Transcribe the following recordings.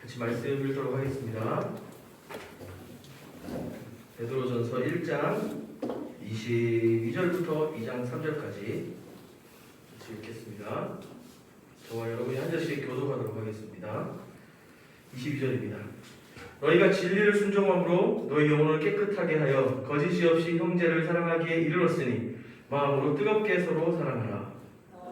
같이 말씀 읽도록 하겠습니다. 베드로전서 1장 22절부터 2장 3절까지 같이 읽겠습니다. 저와 여러분이 한 절씩 교독하도록 하겠습니다. 22절입니다. 너희가 진리를 순종함으로 너희 영혼을 깨끗하게 하여 거짓이 없이 형제를 사랑하기에 이르렀으니 마음으로 뜨겁게 서로 사랑하라.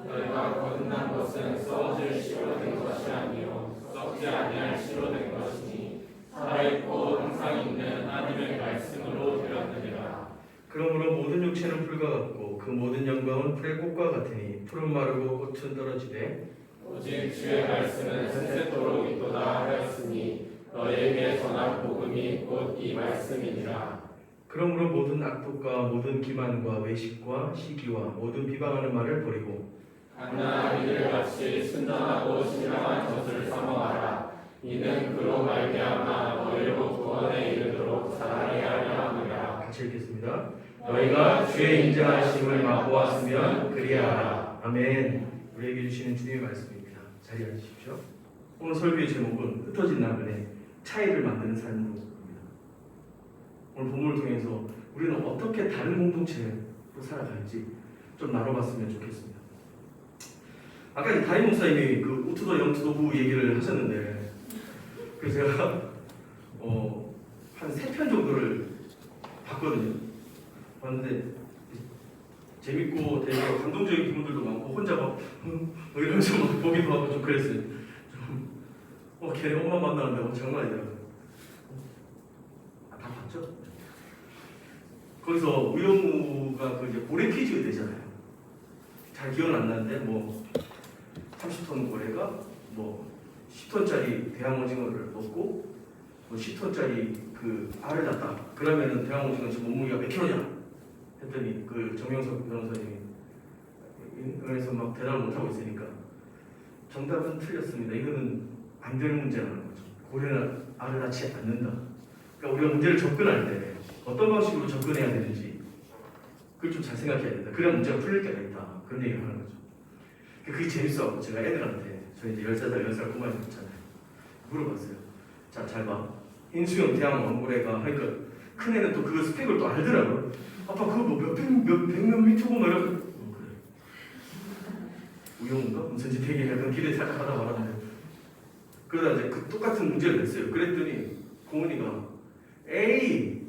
너희가 거듭난 것은 썩어질 씨로 된 것이 아니요 썩지 아니할 씨로 된 것이니 살아있고 항상 있는 하나님의 말씀으로 되었느니라. 그러므로 모든 육체는 풀과 같고 그 모든 영광은 풀의 꽃과 같으니 풀은 마르고 꽃은 떨어지되 오직 주의 말씀은 세세토록 있도다 하였으니 너희에게 전한 복음이 곧 이 말씀이니라. 그러므로 모든 악독과 모든 기만과 외식과 시기와 모든 비방하는 말을 버리고 갓난아 이들같이 순전하고 신령한 젖을 사모하라. 이는 그로 말미암아 너희로 구원에 이르도록 자라게 하려 함이라. 같이 읽겠습니다. 너희가 주의 인자하심을 맛보았으면 그리하라. 아멘. 우리에게 주시는 주님의 말씀입니다. 자리에 앉으십시오. 오늘 설교의 제목은 흩어진 나그네 차이를 만드는 삶으로입니다. 오늘 본문을 통해서 우리는 어떻게 다른 공동체로 살아갈지 좀 나눠봤으면 좋겠습니다. 아까 이 다임 목사님이 그 우투더 영투더부 얘기를 하셨는데 그래서 제가 한 3편 정도를 봤거든요. 봤는데 재밌고 되게 감동적인 부분들도 많고 혼자 막 이러면서 막 보기도 하고 좀 그랬어요. 걔네 엄마 만나는데 장난 아니더라고요. 다 봤죠? 거기서 우영우가 그 이제 고래 퀴즈가 되잖아요. 잘 기억은 안 나는데 30톤 고래가 10톤짜리 대왕오징어를 먹고 10톤짜리 그 알을 낳았다. 그러면은 대왕오징어 지금 몸무게가 몇 킬로냐? 했더니 그 정명석 변호사님이 그래서 막 대답을 못 하고 있으니까 정답은 틀렸습니다. 이거는 안 되는 문제라는 거죠. 고래는 알을 낳지 않는다. 그러니까 우리가 문제를 접근할 때 어떤 방식으로 접근해야 되는지 그걸 좀 잘 생각해야 된다. 그래야 문제가 풀릴 때가 있다. 그런 얘기를 하는 거죠. 그게 재밌어갖고 제가 애들한테 저희 이제 10살, 10살 꼬마애 있잖아요. 물어봤어요. 자, 잘 봐. 인수형 대왕 왕고래가 하니까 큰 애는 또 그 스펙을 또 알더라고요. 아빠 그거 몇백 미터고 말이야. 그래. 우영우인가? 무슨 되게 약간 기대 살짝 하다 말았는데 그러다 이제 그 똑같은 문제를 냈어요. 그랬더니 고은이가 에이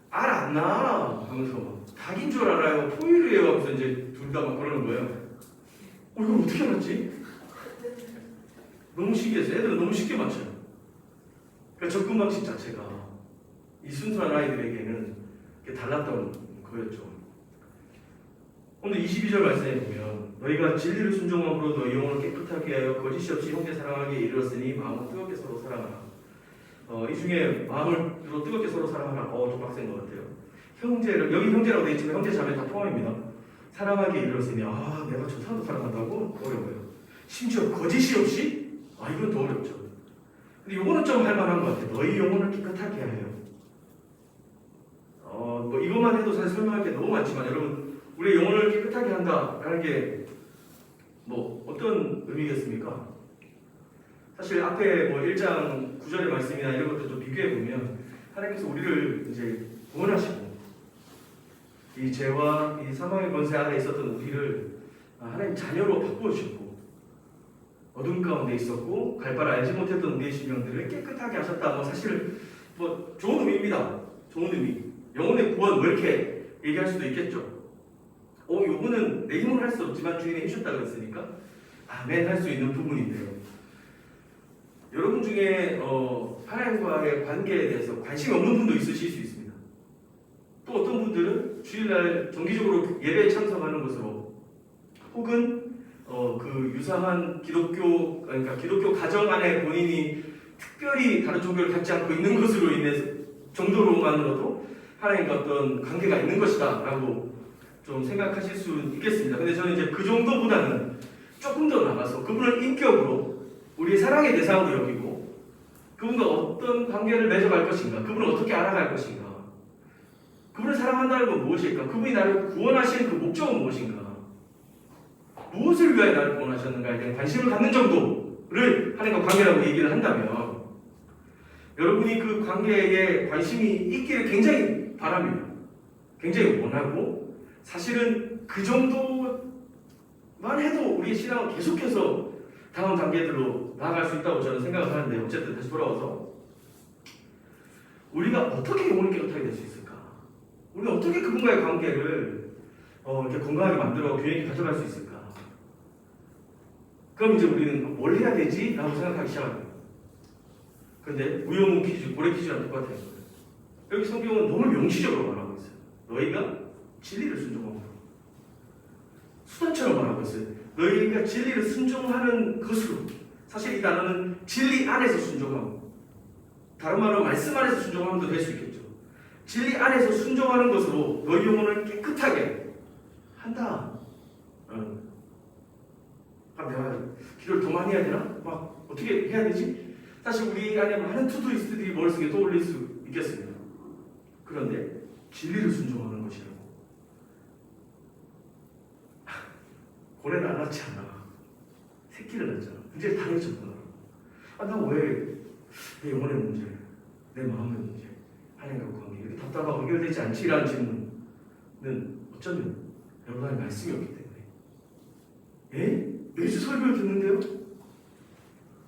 알 안 나 하면서 막 닭인 줄 알아요. 포유류예요 하면서 이제 둘 다 막 그러는 거예요. 이걸 어떻게 알았지? 너무 신기해서 애들은 너무 쉽게 맞춰요. 그러니까 접근 방식 자체가 이 순수한 아이들에게는 달랐던 거였죠. 오늘 22절 말씀에 보면 너희가 진리를 순종함으로 너희 영혼을 깨끗하게 하여 거짓이 없이 형제 사랑하기에 이르렀으니 마음을 뜨겁게 서로 사랑하라. 이 중에 마음으로 뜨겁게 서로 사랑하라. 좀 빡센 것 같아요. 형제를 여기 형제라고 되어 있지만 형제 자매 다 포함입니다. 사랑하기에 이르렀으니 내가 저 사람도 사랑한다고? 어려워요. 심지어 거짓이 없이? 이건 더 어렵죠. 근데 이거는 좀 할만한 것 같아요. 너희 영혼을 깨끗하게 하여. 이것만 해도 사실 설명할 게 너무 많지만 여러분 우리의 영혼을 깨끗하게 한다라는 게 어떤 의미겠습니까? 사실 앞에 1장 9절의 말씀이나 이런 것들 좀 비교해 보면 하나님께서 우리를 이제 구원하시고 이 죄와 이 사망의 권세 아래 있었던 우리를 하나님 자녀로 바꾸셨고 어둠 가운데 있었고 갈 바를 알지 못했던 우리의 심령들을 깨끗하게 하셨다. 사실 좋은 의미입니다. 좋은 의미. 영혼의 구원 이렇게 얘기할 수도 있겠죠. 요거는 내 힘으로 할 수 없지만 주인이 해주셨다 그랬으니까 아멘 할 수 있는 부분인데요. 여러분 중에 하나님과의 관계에 대해서 관심이 없는 분도 있으실 수 있습니다. 또 어떤 분들은 주일날 정기적으로 예배에 참석하는 것으로 혹은 그 유사한 그러니까 기독교 가정 안에 본인이 특별히 다른 종교를 갖지 않고 있는 것으로 인해서 정도로만으로도 하나님과 어떤 관계가 있는 것이다 라고 좀 생각하실 수 있겠습니다. 근데 저는 이제 그 정도보다는 조금 더 나가서 그분을 인격으로 우리의 사랑의 대상으로 여기고 그분과 어떤 관계를 맺어갈 것인가, 그분을 어떻게 알아갈 것인가, 그분을 사랑한다는 건 무엇일까, 그분이 나를 구원하신 그 목적은 무엇인가, 무엇을 위하여 나를 구원하셨는가에 대한 관심을 갖는 정도를 하나님과 관계라고 얘기를 한다면 여러분이 그 관계에 관심이 있기를 굉장히 바랍니다. 굉장히 원하고 사실은 그 정도만 해도 우리의 신앙은 계속해서 다음 단계들로 나아갈 수 있다고 저는 생각을 하는데 어쨌든 다시 돌아와서 우리가 어떻게 영혼을 깨끗하게 될 수 있을까? 우리가 어떻게 그분과의 관계를 이렇게 건강하게 만들어 균형 있게 가져갈 수 있을까? 그럼 이제 우리는 뭘 해야 되지? 라고 생각하기 시작합니다. 그런데 무용문 퀴즈, 고래 퀴즈랑 똑같아요. 여기 성경은 너무 명시적으로 말하고 있어요. 너희가 진리를 순종하고 수단처럼 말하고 있어요. 너희가 진리를 순종하는 것으로 사실 이 단어는 진리 안에서 순종하고 다른 말로 말씀 안에서 순종하면도 될 수 있겠죠. 진리 안에서 순종하는 것으로 너희 영혼을 깨끗하게 한다. 내가 기도를 더 많이 해야 되나? 막 어떻게 해야 되지? 사실 우리 안에 많은 투두리스트들이 머릿속에 떠올릴 수 있겠습니다. 그런데 진리를 순종하는 것이라고. 고래는 안 낳지 않아. 새끼를 낳잖아. 문제를 당해졌구나. 나 왜 내 영혼의 문제, 내 마음의 문제, 하나님과 관계 이렇게 답답하고 해결되지 않지라는 질문은 어쩌면 여러분의 말씀이 없기 때문에. 매주 설교를 듣는데요?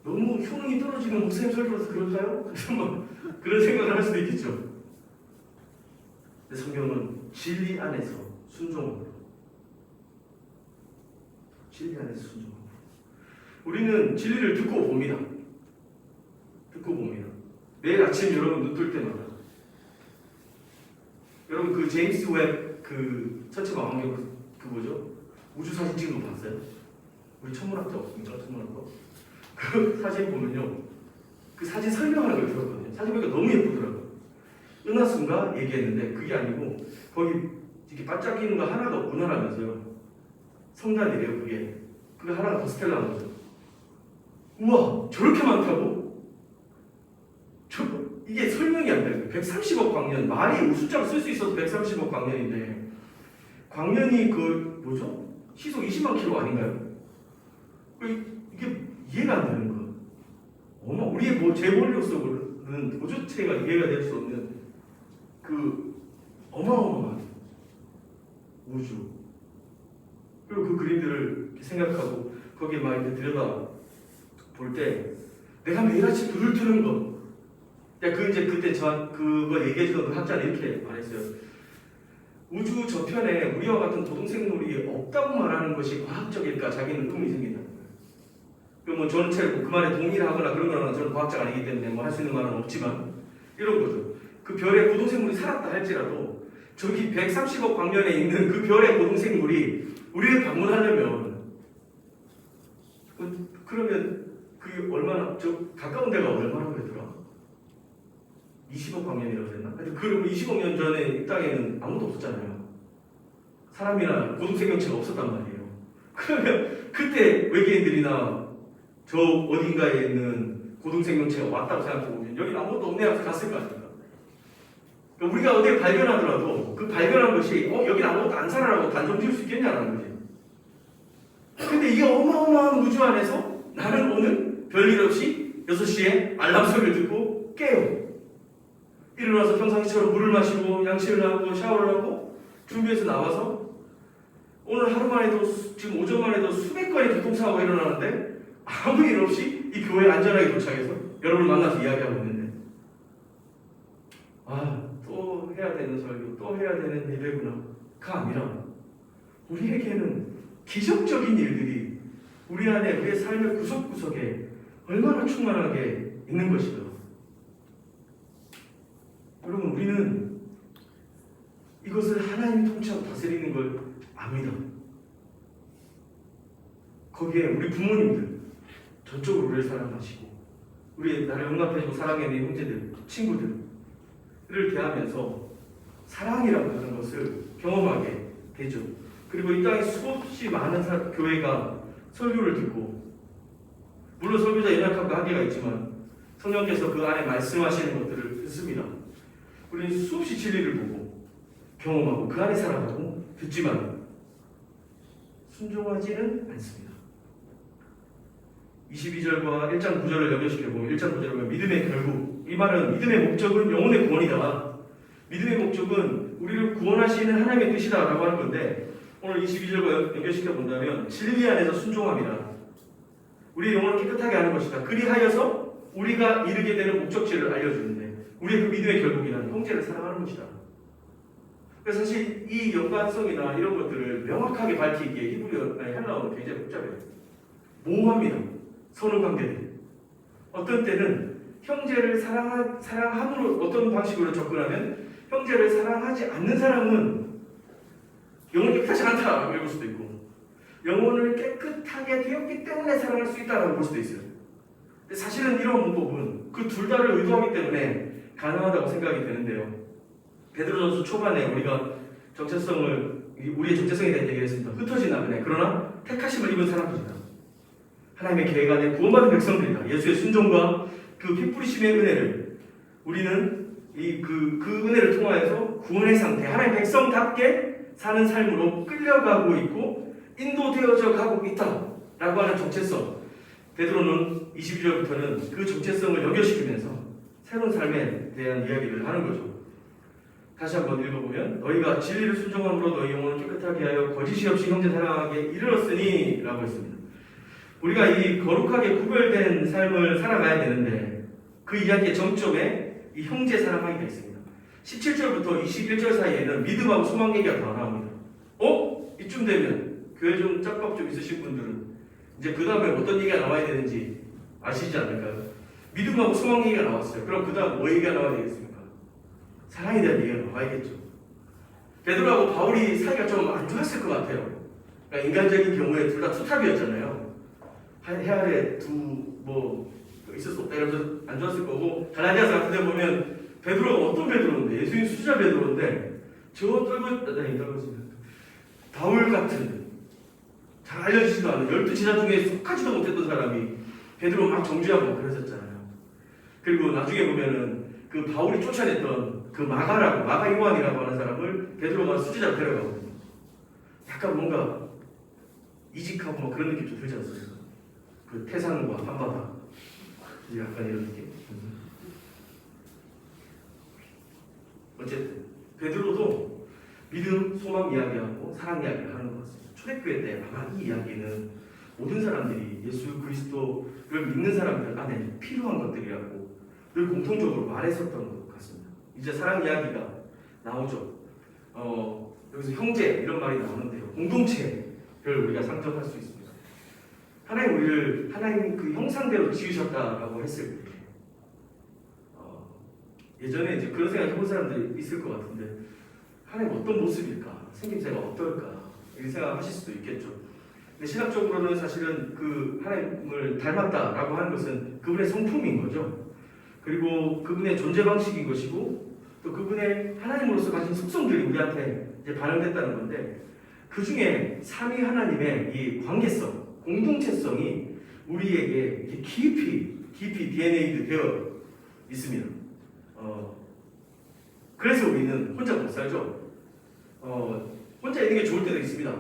너무 효능이 떨어지는 목사님 설교라서 그럴까요? 그래서 뭐 그런 생각을 할 수도 있겠죠. 근데 성경은 진리 안에서 순종하고 진리 안에서 순종하고 우리는 진리를 듣고 봅니다. 듣고 봅니다. 매일 아침 여러분 눈 뜰 때마다 여러분 그 제임스 웹 그 천체 망원경 그 뭐죠? 우주 사진 찍은 거 봤어요? 우리 천문학자 없습니까? 천문학과 그 사진 보면요 그 사진 설명하는 걸 들었거든요. 사진 보니까 너무 예쁘더라고요. 은하수인가 얘기했는데 그게 아니고 거기 이렇게 반짝이는 거 하나가 운하라면서요. 성단이래요. 그게 하나가 더 스텔라인 거죠. 우와 저렇게 많다고? 이게 설명이 안 돼요. 130억 광년 말이 숫자로 쓸 수 있어도 130억 광년인데 광년이 그 뭐죠? 시속 20만 킬로 아닌가요? 이게 이해가 안 되는 거예요. 우리의 뭐 재벌력 속으로는 도저체가 이해가 될 수 없는 그 어마어마한 우주. 그리고 그 그림들을 생각하고 거기에 막 이제 들여다 볼 때 내가 매일 아침 불을 뜨는 거. 그때 그거 얘기해주던 그 학자는 이렇게 말했어요. 우주 저편에 우리와 같은 고동생물이 없다고 말하는 것이 과학적일까? 자기는 의문이 생긴다는 거예요. 뭐 저는 그 말에 동의를 하거나 그런 거는 저는 과학자가 아니기 때문에 뭐 할 수 있는 말은 없지만 이런 거죠. 그 별에 고동생물이 살았다 할지라도 저기 130억 광년에 있는 그 별의 고동생물이 우리를 방문하려면 그러면 그게 얼마나 가까운 데가 얼마나 되더라? 20억 광년이라고 했나? 그리고 20억 년 전에 이 땅에는 아무도 없었잖아요. 사람이나 고동생명체가 없었단 말이에요. 그러면 그때 외계인들이나 저 어딘가에 있는 고동생명체가 왔다고 생각해보면 여기는 아무것도 없네 하면서 갔을 거 아닙니까? 그러니까 우리가 어디를 발견하더라도 그 발견한 것이 여기는 아무것도 안 살아라고 단정 지을 수 있겠냐라는 거지. 근데 이 어마어마한 우주 안에서 나는 오늘 별일 없이 6시에 알람 소리를 듣고 깨요. 일어나서 평상시처럼 물을 마시고 양치를 하고 샤워를 하고 준비해서 나와서 오늘 하루만 해도 지금 오전만 해도 수백 건의 교통사고가 일어나는데 아무 일 없이 이 교회에 안전하게 도착해서 여러분을 만나서 이야기하고 있는데 또 해야 되는 설교 또 해야 되는 예배구나가 아니라 우리에게는 기적적인 일들이 우리 안에 우리의 삶의 구석구석에 얼마나 충만하게 있는 것이다. 여러분 우리는 이것을 하나님이 통치하고 다스리는 걸 압니다. 거기에 우리 부모님들 저쪽으로 우리를 사랑하시고 우리 나를 용납해주고 사랑하는 형제들, 친구들을 대하면서 사랑이라고 하는 것을 경험하게 되죠. 그리고 이 땅에 수없이 많은 교회가 설교를 듣고 물론 설교자 연약함과 한계가 있지만 성령께서 그 안에 말씀하시는 것들을 듣습니다. 우리는 수없이 진리를 보고 경험하고 그 안에 살아가고 듣지만 순종하지는 않습니다. 22절과 1장 9절을 연결시켜보면 1장 9절을 보면 믿음의 결국, 이 말은 믿음의 목적은 영혼의 구원이다. 믿음의 목적은 우리를 구원하시는 하나님의 뜻이다 라고 하는 건데, 오늘 22절과 연결시켜 본다면 진리 안에서 순종함이라, 우리의 영혼을 깨끗하게 하는 것이다. 그리하여서 우리가 이르게 되는 목적지를 알려주는데, 우리의 그 믿음의 결국이란 형제를 사랑하는 것이다. 그래서 사실 이 연관성이나 이런 것들을 명확하게 밝히기에 히브리어, 헬라어는 굉장히 복잡해요. 모호합니다. 선후 관계들. 어떤 때는 형제를 사랑함으로, 어떤 방식으로 접근하면 형제를 사랑하지 않는 사람은 영혼이 깨끗하지 않다라고 읽을 수도 있고, 영혼을 깨끗하게 되었기 때문에 사랑할 수 있다라고 볼 수도 있어요. 근데 사실은 이런 문법은 그 둘 다를 의도하기 때문에 가능하다고 생각이 되는데요. 베드로전서 초반에 우리가 우리의 정체성에 대한 얘기를 했습니다. 흩어진 나그네, 그러나 택하심을 입은 사람들이다. 하나님의 계획 안에 구원받은 백성들이다. 예수의 순종과 그 피 뿌리심의 은혜를, 우리는 그 은혜를 통하여서 구원의 상태, 하나님의 백성답게 사는 삶으로 끌려가고 있고 인도되어져 가고 있다라고 하는 정체성. 베드로는 22절부터는 그 정체성을 연결시키면서 새로운 삶에 대한 이야기를 하는 거죠. 다시 한번 읽어보면, 너희가 진리를 순종함으로 너희 영혼을 깨끗하게 하여 거짓이 없이 형제 사랑하게 이르렀으니 라고 했습니다. 우리가 이 거룩하게 구별된 삶을 살아가야 되는데, 그 이야기의 정점에 이 형제 사랑하기가 있습니다. 17절부터 21절 사이에는 믿음하고 소망 얘기가 다 나옵니다. 이쯤 되면 교회 좀 짬밥 좀 있으신 분들은 이제 그 다음에 어떤 얘기가 나와야 되는지 아시지 않을까요? 믿음하고 소망 얘기가 나왔어요. 그럼 그 다음 뭐 얘기가 나와야 되겠습니까? 사랑에 대한 얘기가 나와야겠죠. 베드로하고 바울이 사이가 좀 안 좋았을 것 같아요. 그러니까 인간적인 경우에 둘 다 투탑이었잖아요. 해 아래 있을 수 없다 이러면서 안 좋았을 거고, 갈라디아서 같은 데 보면 베드로가 어떤 베드로인데, 예수님 수자 베드로인데, 바울 같은 잘 알려지지도 않은 12제자 중에 속하지도 못했던 사람이 베드로 막 정죄하고 그랬었잖아요. 그리고 나중에 보면은 그 바울이 쫓아냈던 그 마가 요한이라고 하는 사람을 베드로가 수지자로 데려가거든요. 약간 뭔가 이직하고 뭐 그런 느낌 좀 들지 않습니까? 그 태산과 한바다, 약간 이런 느낌. 어쨌든 베드로도 믿음, 소망 이야기하고 사랑 이야기를 하는 것 같습니다. 초대교회 때 아마 이 이야기는 모든 사람들이 예수 그리스도를 믿는 사람들 안에 필요한 것들이라고 늘 공통적으로 말했었던 것 같습니다. 이제 사랑 이야기가 나오죠. 여기서 형제 이런 말이 나오는데요. 공동체를 우리가 상정할 수 있습니다. 하나님 우리를 하나님 그 형상대로 지으셨다라고 했을 때, 예전에 이제 그런 생각 해본 사람들이 있을 것 같은데, 하나님 어떤 모습일까? 생김새가 어떨까? 이렇게 생각하실 수도 있겠죠. 근데 신학적으로는 사실은 그 하나님을 닮았다라고 하는 것은 그분의 성품인 거죠. 그리고 그분의 존재 방식인 것이고, 또 그분의 하나님으로서 가진 속성들이 우리한테 이제 반영됐다는 건데, 그 중에 삼위 하나님의 이 관계성, 공동체성이 우리에게 이렇게 깊이 DNA 되어 있습니다. 그래서 우리는 혼자 못 살죠. 혼자 있는 게 좋을 때도 있습니다.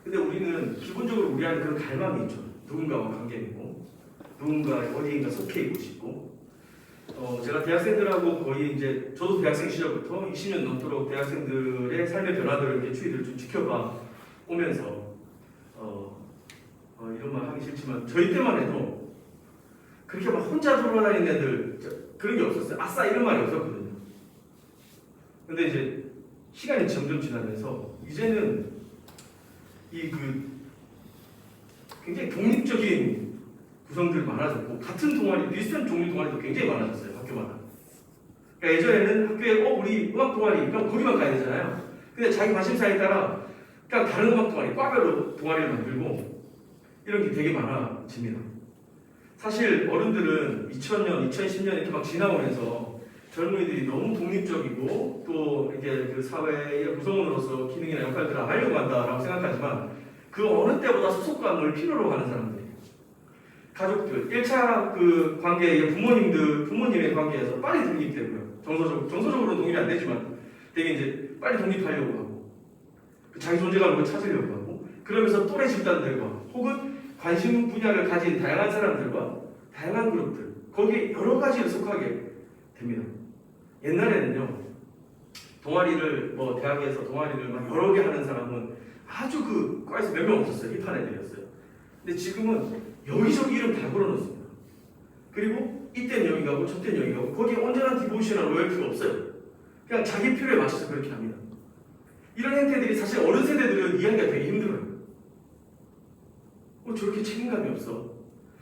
근데 우리는 기본적으로 우리 안에 그런 갈망이 있죠. 누군가와 관계 있고, 누군가 어디인가 속해 있고 싶고. 제가 대학생들하고 거의 이제, 저도 대학생 시절부터 20년 넘도록 대학생들의 삶의 변화들을 이렇게 추이들을 좀 지켜봐 오면서, 이런 말 하기 싫지만, 저희 때만 해도 그렇게 막 혼자 돌아다니는 애들, 그런 게 없었어요. 아싸! 이런 말이 없었거든요. 근데 이제 시간이 점점 지나면서 이제는 굉장히 독립적인 구성들이 많아졌고, 같은 동아리, 비슷한 종류 동아리도 굉장히 많아졌어요, 학교마다. 그러니까 예전에는 학교에 우리 음악 동아리, 그럼 거기만 가야 되잖아요. 근데 자기 관심사에 따라 그냥 다른 음악 동아리, 과별로 동아리를 만들고 이런 게 되게 많아집니다. 사실 어른들은 2000년, 2010년 이렇게 막 지나오면서 젊은이들이 너무 독립적이고 또 이렇게 그 사회의 구성원으로서 기능이나 역할들을 하려고 한다라고 생각하지만, 그 어느 때보다 소속감을 필요로 하는 사람들이에요. 가족들, 1차 그 관계, 부모님의 관계에서 빨리 독립되고요. 정서적으로 독립이 안 되지만 되게 이제 빨리 독립하려고 하고, 자기 존재감을 찾으려고 하고, 그러면서 또래 집단들과 혹은 관심 분야를 가진 다양한 사람들과 다양한 그룹들, 거기에 여러 가지를 속하게 됩니다. 옛날에는요, 동아리를 대학에서 동아리를 막 여러 개 하는 사람은 아주 그 과에서 몇 명 없었어요. 힙한 애들이었어요. 근데 지금은 여기저기 이름 다 걸어놓습니다. 그리고 이때는 여기 가고 저때는 여기 가고 거기에 온전한 디보이션이나 로열티가 없어요. 그냥 자기 필요에 맞춰서 그렇게 합니다. 이런 행태들이 사실 어른 세대들은 이해하기가 되게 힘들어요. 저렇게 책임감이 없어.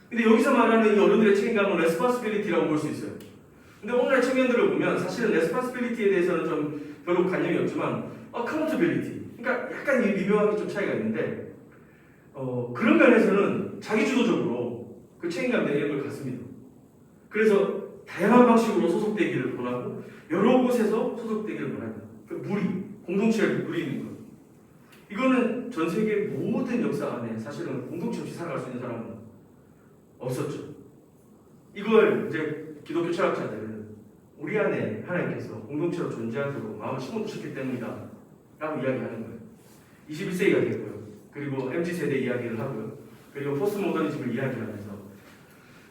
근데 여기서 말하는 이 어른들의 책임감은 레스폰시빌리티라고 볼 수 있어요. 근데 오늘날 청년들을 보면 사실은 레스폰시빌리티에 대해서는 좀 별로 관념이 없지만 accountability, 그러니까 약간 미묘하게 좀 차이가 있는데 그런 면에서는 자기주도적으로 그 책임감 내는 걸 갖습니다. 그래서 다양한 방식으로 소속되기를 원하고 여러 곳에서 소속되기를 원합니다. 그 무리, 공동체를 누리는 것. 이거는 전 세계 모든 역사 안에 사실은 공동체 없이 살아갈 수 있는 사람은 없었죠. 이걸 이제 기독교 철학자들은 우리 안에 하나님께서 공동체로 존재하도록 마음을 심어주셨기 때문이다 라고 이야기하는 거예요. 21세기가 되고요. 그리고 MZ세대 이야기를 하고요. 그리고 포스트모더니즘을 이야기하면서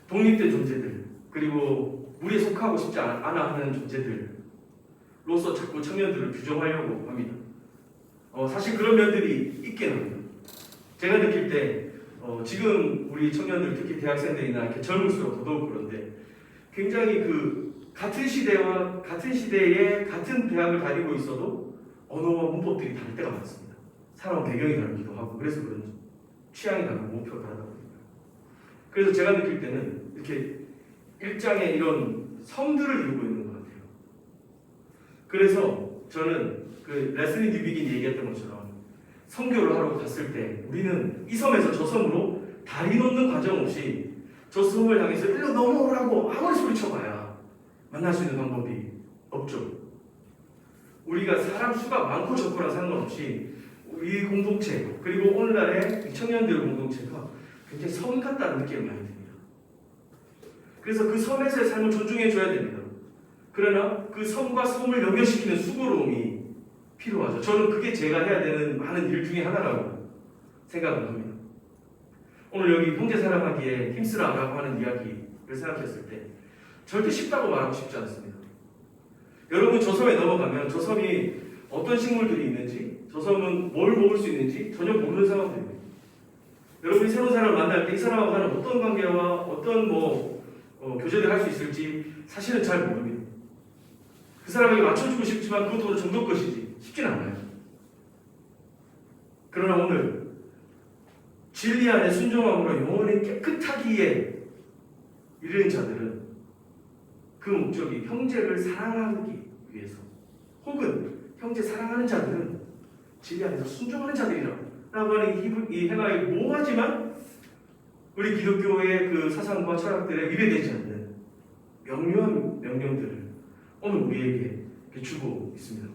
독립된 존재들, 그리고 우리에 속하고 싶지 않아 하는 존재들로서 자꾸 청년들을 규정하려고 합니다. 사실 그런 면들이 있긴 합니다. 제가 느낄 때 지금 우리 청년들, 특히 대학생들이나 이렇게 젊을수록 더더욱 그런데 굉장히 같은 시대와 같은 시대에 같은 대학을 다니고 있어도 언어와 문법들이 다를 때가 많습니다. 살아온 배경이 다르기도 하고 그래서 그런지 취향이 다르고 목표가 다르다 보니까. 그래서 제가 느낄 때는 이렇게 일장의 이런 섬들을 이루고 있는 것 같아요. 그래서 저는 그 레슬리 뉴비긴이 얘기했던 것처럼 선교를 하러 갔을 때 우리는 이 섬에서 저 섬으로 다리 놓는 과정 없이 저 섬을 향해서 일로 넘어오라고 아무리 소리쳐봐야 만날 수 있는 방법이 없죠. 우리가 사람 수가 많고 적고랑 상관없이 우리 공동체 그리고 오늘날의 청년들 공동체가 굉장히 섬 같다는 느낌이 많이 듭니다. 그래서 그 섬에서의 삶을 존중해줘야 됩니다. 그러나 그 섬과 섬을 연결시키는 수고로움이 필요하죠. 저는 그게 제가 해야 되는 많은 일 중에 하나라고 생각을 합니다. 오늘 여기 형제 사랑하기에 힘쓰라라고 하는 이야기를 생각했을 때 절대 쉽다고 말하고 싶지 않습니다. 여러분 저 섬에 넘어가면 저 섬이 어떤 식물들이 있는지, 저 섬은 뭘 먹을 수 있는지 전혀 모르는 상황들입니다. 여러분이 새로운 사람을 만날 때 이 사람하고 하는 어떤 관계와 어떤 교제를 할 수 있을지 사실은 잘 모릅니다. 그 사람에게 맞춰주고 싶지만 그것도 정도 것이지 쉽진 않아요. 그러나 오늘 진리 안에 순종함으로 영혼이 깨끗하기에 이르는 자들은 그 목적이 형제를 사랑하기 위해서 혹은 형제 사랑하는 자들은 진리 안에서 순종하는 자들이라고 하는 이 해마에 모호하지만 우리 기독교의 그 사상과 철학들에 위배되지 않는 명료한 명령들을 오늘 우리에게 주고 있습니다.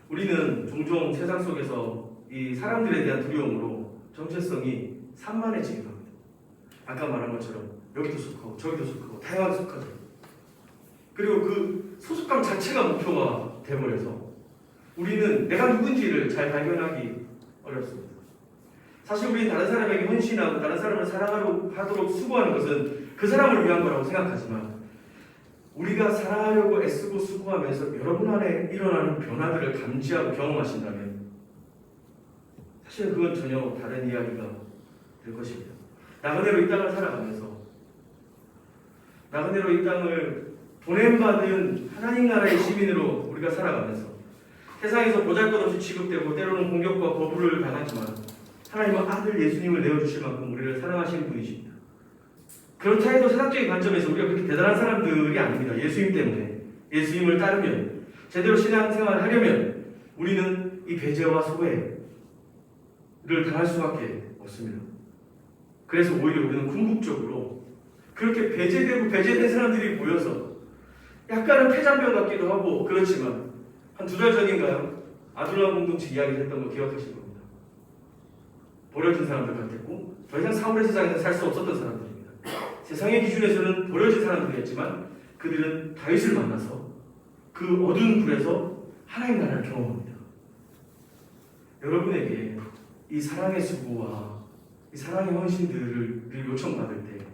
우리는 종종 세상 속에서 이 사람들에 대한 두려움으로 정체성이 산만해지기도 합니다. 아까 말한 것처럼 여기도 속하고 저기도 속하고 다양하게 속하죠. 그리고 그 소속감 자체가 목표가 되어버려서 우리는 내가 누군지를 잘 발견하기 어렵습니다. 사실 우리는 다른 사람에게 헌신하고 다른 사람을 사랑하도록 수고하는 것은 그 사람을 위한 거라고 생각하지만 우리가 사랑하려고 애쓰고 수고하면서 여러분 안에 일어나는 변화들을 감지하고 경험하신다면 사실은 그건 전혀 다른 이야기가 될 것입니다. 나그네로 이 땅을 살아가면서 나그네로 이 땅을 보냄받은 하나님 나라의 시민으로 우리가 살아가면서 세상에서 보잘것없이 취급되고 때로는 공격과 거부를 당하지만 하나님은 아들 예수님을 내어주실 만큼 우리를 사랑하시는 분이십니다. 그렇다 해도 세상적인 관점에서 우리가 그렇게 대단한 사람들이 아닙니다. 예수님 때문에 예수님을 따르면 제대로 신앙생활을 하려면 우리는 이 배제와 소외를 당할 수밖에 없습니다. 그래서 오히려 우리는 궁극적으로 그렇게 배제된 사람들이 모여서 약간은 폐잔병 같기도 하고 그렇지만 한 2달 전인가요? 아둘라 공동체 이야기를 했던 거 기억하실 겁니다. 버려진 사람들 같았고 더 이상 사울의 세상에서 살 수 없었던 사람들입니다. 세상의 기준에서는 버려진 사람들이었지만 그들은 다윗을 만나서 그 어두운 불에서 하나님 나라를 경험합니다. 여러분에게 이 사랑의 수고와 이 사랑의 헌신들을 요청받을 때,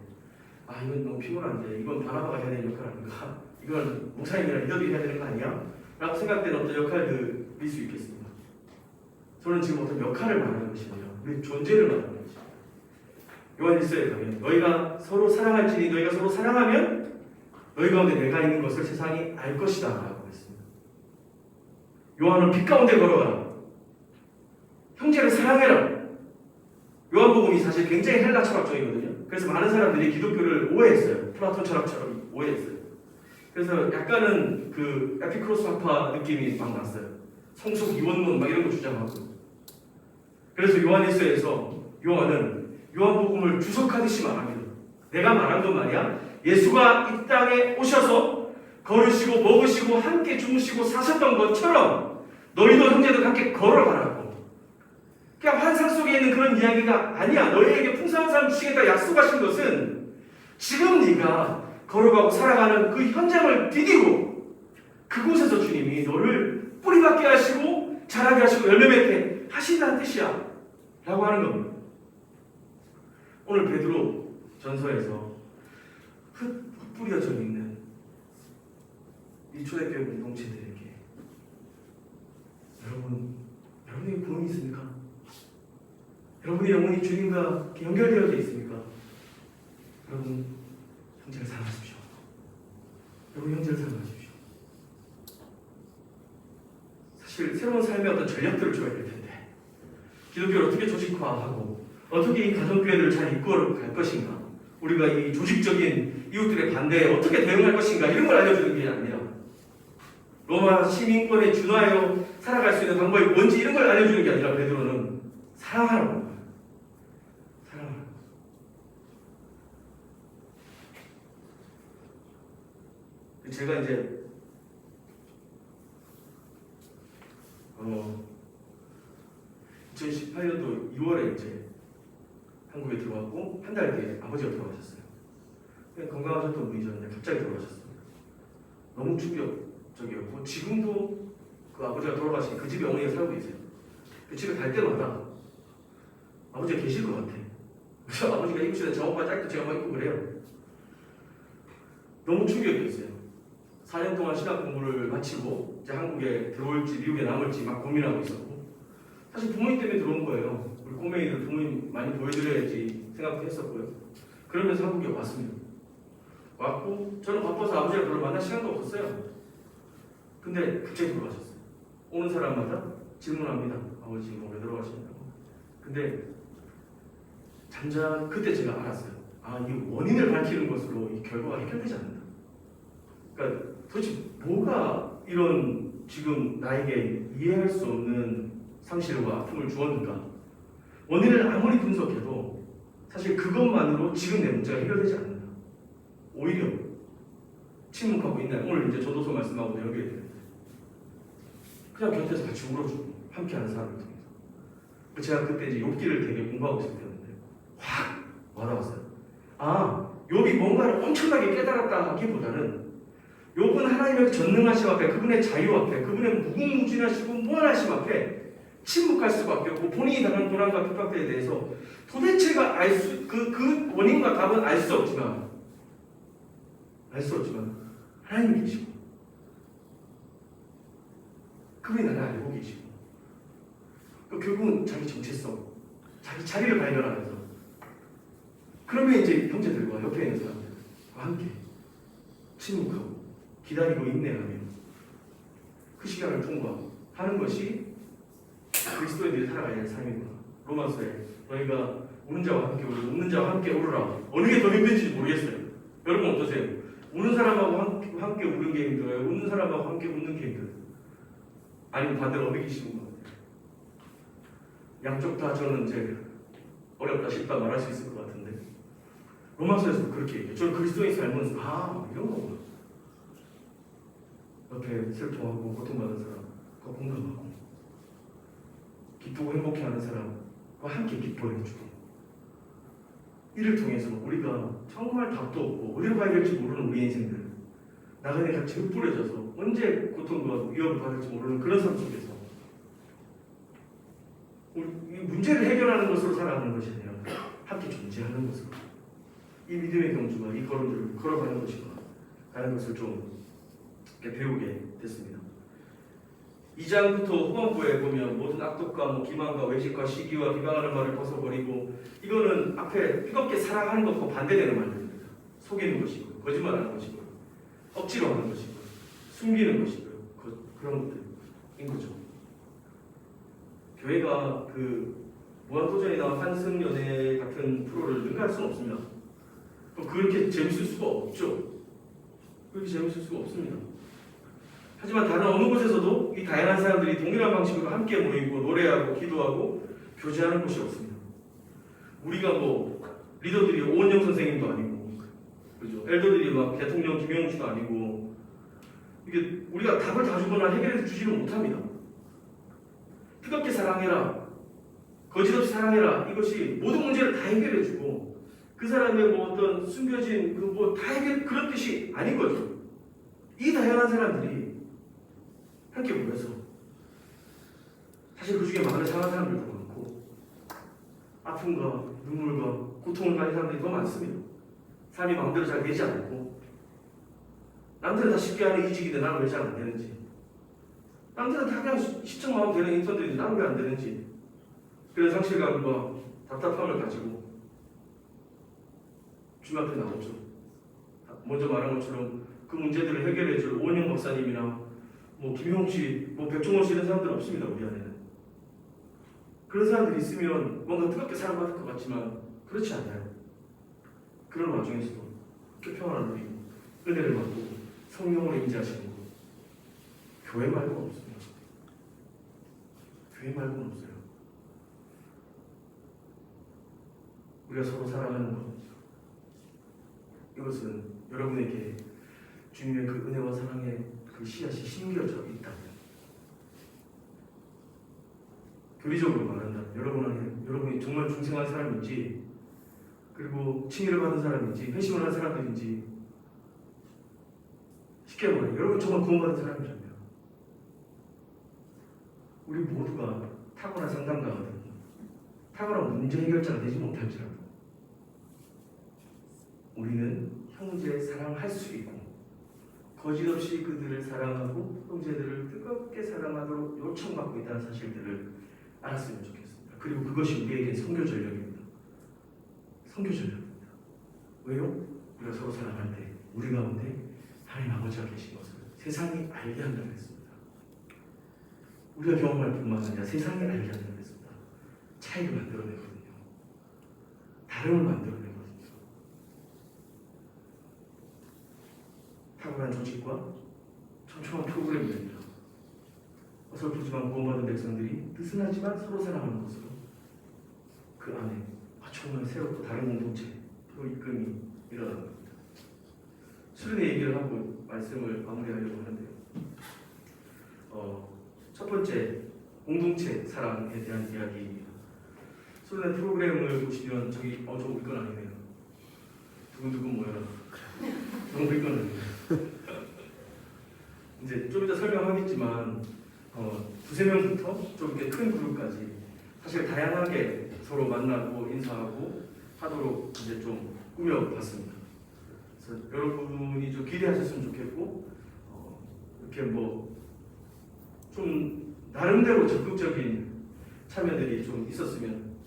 아 이건 너무 피곤한데 이건 바나바가 해야 되는 역할 아닌가? 이건 목사님이나 리더들이 해야 되는 거 아니야? 라고 생각되는 어떤 역할들일 수 있겠습니다. 저는 지금 어떤 역할을 말하는 것이 아니라 우리 존재를 말하는 거죠. 요한일서에 가면 너희가 서로 사랑할지니 너희가 서로 사랑하면 너희 가운데 내가 있는 것을 세상이 알 것이다 라고 했습니다. 요한은 빛 가운데 걸어가라. 형제를 사랑해라. 요한복음이 사실 굉장히 헬라 철학적이거든요. 그래서 많은 사람들이 기독교를 오해했어요. 플라톤 철학처럼 오해했어요. 그래서 약간은 그 에피크로스학파 느낌이 막 났어요. 성속 이원론 막 이런 거 주장하고. 그래서 요한일서에서 요한은 요한복음을 주석하듯이 말합니다. 내가 말한 건 말이야. 예수가 이 땅에 오셔서 걸으시고 먹으시고 함께 주무시고 사셨던 것처럼 너희도 형제들 함께 걸어가라고. 그냥 환상 속에 있는 그런 이야기가 아니야. 너희에게 풍성한 삶 주시겠다 약속하신 것은 지금 네가 걸어가고 살아가는 그 현장을 디디고 그곳에서 주님이 너를 뿌리박게 하시고 자라게 하시고 열매 맺게 하신다는 뜻이야 라고 하는 겁니다. 오늘 베드로 전서에서 흩뿌려져 있는 이 초대교회 공동체들에게 여러분에게 구원이 있습니까? 여러분의 영혼이 주님과 연결되어져 있습니까? 여러분 형제를 사랑하십시오. 여러분 형제를 사랑하십시오. 사실 새로운 삶의 어떤 전략들을 줘야 될 텐데 기독교를 어떻게 조직화하고 어떻게 이 가정교회들을 잘 이끌어갈 것인가, 우리가 이 조직적인 이웃들의 반대에 어떻게 대응할 것인가 이런 걸 알려주는 게 아니라 로마 시민권에 준하여 살아갈 수 있는 방법이 뭔지 이런 걸 알려주는 게 아니라 베드로는 사랑하라고. 제가 이제 2018년도 2월에 이제 한국에 들어왔고 한 달 뒤에 아버지가 돌아가셨어요. 건강하셨던 분이셨는데 갑자기 돌아가셨습니다. 너무 충격적이었고 지금도 그 아버지가 돌아가신 그 집에 어머니가 살고 계세요. 그 집에 갈 때마다 아버지가 계실 것 같아. 그래서 아버지가 입으시는 작업바 짧게 제가 막 입고 그래요. 너무 충격이었어요. 4년 동안 신학 공부를 마치고 이제 한국에 들어올지 미국에 남을지 막 고민하고 있었고, 사실 부모님 때문에 들어온 거예요. 우리 꼬맹이들 부모님 많이 보여드려야지 생각했었고요. 그러면서 한국에 왔습니다. 왔고 저는 바빠서 아버지를 별로 만날 시간도 없었어요. 근데 갑자기 돌아가셨어요. 오는 사람마다 질문합니다. 아버지 뭐 왜 돌아가시냐고. 근데 그때 제가 알았어요. 아, 이 원인을 밝히는 것으로 이 결과가 해결되지 않는다. 그러니까 도대체 뭐가 이런 지금 나에게 이해할 수 없는 상실과 아픔을 주었는가? 원인을 아무리 분석해도 사실 그것만으로 지금 내 문제가 해결되지 않는다. 오히려 침묵하고 있나요? 오늘 이제 전도서 말씀하고 연결이 되는데 그냥 곁에서 같이 울어주고 함께하는 사람을 통해서 제가 그때 이제 욥기를 되게 공부하고 있을 때였는데 확 와닿았어요. 아, 욥이 뭔가를 엄청나게 깨달았다 하기보다는 욥은 하나님의 전능하심 앞에, 그분의 자유 앞에, 그분의 무궁무진하시고 무한하심 앞에 침묵할 수밖에 없고 본인이 당한 고난과 핍박들에 대해서 도대체가 그 원인과 답은 알 수 없지만 하나님이 계시고 그분이 나를 알고 계시고 결국은 자기 정체성, 자기 자리를 발견하면서 그러면 이제 형제들과 옆에 있는 사람들과 함께 침묵하고 기다리고 인내하며 그 시간을 통과하는 것이 그리스도인들이 살아가야 할 삶이구나. 로마서에 너희가 우는 자와 함께 울고 웃는 자와 함께 울으라. 어느 게 더 힘든지 모르겠어요. 여러분 어떠세요? 우는 사람하고 함께 우는 게 힘들어요? 웃는 사람하고 함께 웃는 게 힘들어요? 아니면 반대로 어느 게 쉬운 것 같아요? 양쪽 다 저는 이제 어렵다 쉽다 말할 수 있을 것 같은데 로마서에서 그렇게 얘기해요. 저는 그리스도인 삶은 이런 거구나. 옆에 슬퍼하고 고통받는 사람과 공감하고 기쁘고 행복해하는 사람과 함께 기뻐해주고 이를 통해서 우리가 정말 답도 없고 어디로 가야 될지 모르는 우리 인생들 나그네 같이 흩뿌려져서 언제 고통과 위협을 받을지 모르는 그런 삶 속에서 이 문제를 해결하는 것으로 살아가는 것이 아니라 함께 존재하는 것으로 이 믿음의 경주가 이 걸음들을 걸어가는 것인가 하는 것을 좀 이렇게 배우게 됐습니다. 2장부터 후반부에 보면 모든 악독과 기만과 외식과 시기와 비방하는 말을 벗어버리고 이거는 앞에 뜨겁게 사랑하는 것과 반대되는 말들입니다. 속이는 것이고 거짓말하는 것이고 억지로 하는 것이고 숨기는 것이고 그런 것들인 거죠. 교회가 그 무한도전이나 환승연애 같은 프로를 능가할 수는 없습니다. 그렇게 재밌을 수가 없죠. 그렇게 재밌을 수가 없습니다. 하지만 다른 어느 곳에서도 이 다양한 사람들이 동일한 방식으로 함께 모이고 노래하고 기도하고 교제하는 곳이 없습니다. 우리가 리더들이 오은영 선생님도 아니고, 그죠? 엘더들이 대통령 김영주도 아니고, 이게 우리가 답을 다 주거나 해결해 주지는 못합니다. 뜨겁게 사랑해라, 거짓없이 사랑해라, 이것이 모든 문제를 다 해결해주고 그 사람의 어떤 숨겨진 다 해결 그런 뜻이 아닌 거죠. 이 다양한 사람들이 함께 모여서 사실 그 중에 마음을 상한 사람들도 많고 아픔과 눈물과 고통을 가진 사람들이 더 많습니다. 삶이 마음대로 잘 되지 않고 남들은 다 쉽게 하는 이직인데 나는 왜 잘 안 되는지, 남들은 다 그냥 시청마음 되는 인턴들인데 나는 왜 안 되는지, 그런 상실감과 답답함을 가지고 주님 앞에 나오죠. 먼저 말한 것처럼 그 문제들을 해결해줄 오은영 목사님이나 김용 씨, 백종원 씨 이런 사람들은 없습니다. 우리 안에는. 그런 사람들이 있으면 뭔가 뜨겁게 사랑받을 것 같지만 그렇지 않아요. 그런 와중에서도 그렇게 평안을 누리고 은혜를 받고 성령으로 임재하시는 것, 교회 말고는 없습니다. 교회 말고는 없어요. 우리가 서로 사랑하는 것, 이것은 여러분에게 주님의 그 은혜와 사랑의 그 씨앗이 심겨져 있다면, 교리적으로 말한다면 여러분이 정말 중생한 사람인지, 그리고 칭의를 받은 사람인지, 회심을 한 사람들인지, 쉽게 말해 여러분 정말 구원받은 사람이라면 우리 모두가 탁월한 상담가거든, 탁월한 문제 해결자가 되지 못할지라도 우리는 형제 사랑할 수 있고 거짓없이 그들을 사랑하고 형제들을 뜨겁게 사랑하도록 요청받고 있다는 사실들을 알았으면 좋겠습니다. 그리고 그것이 우리에게 선교 전략입니다. 선교 전략입니다. 왜요? 우리가 서로 사랑할 때 우리 가운데 하나님 아버지가 계신 것을 세상이 알게 한다고 했습니다. 우리가 경험할 뿐만 아니라 세상이 알게 한다고 했습니다. 차이를 만들어내거든요. 다름을 만들어내거든요. 탁월한 조직과 촘촘한 프로그램입니다. 어설프지만 구원받은 백성들이 느슨하지만 서로 사랑하는 것으로 그 안에 정말 새롭고 다른 공동체, 또 이끌음이 일어납니다. 수련회 얘기를 하고 말씀을 마무리하려고 하는데요. 첫 번째, 공동체 사랑에 대한 이야기입니다. 수련회 프로그램을 보시면 저기 좀 우리 건 아니네요. 두근두근 모여라. 너무 우리 건 아니네요. 이제 좀 이따 설명하겠지만 두세 명부터 좀 이렇게 큰 그룹까지 사실 다양하게 서로 만나고 인사하고 하도록 이제 좀 꾸며봤습니다. 그래서 여러분이 좀 기대하셨으면 좋겠고 이렇게 좀 나름대로 적극적인 참여들이 좀 있었으면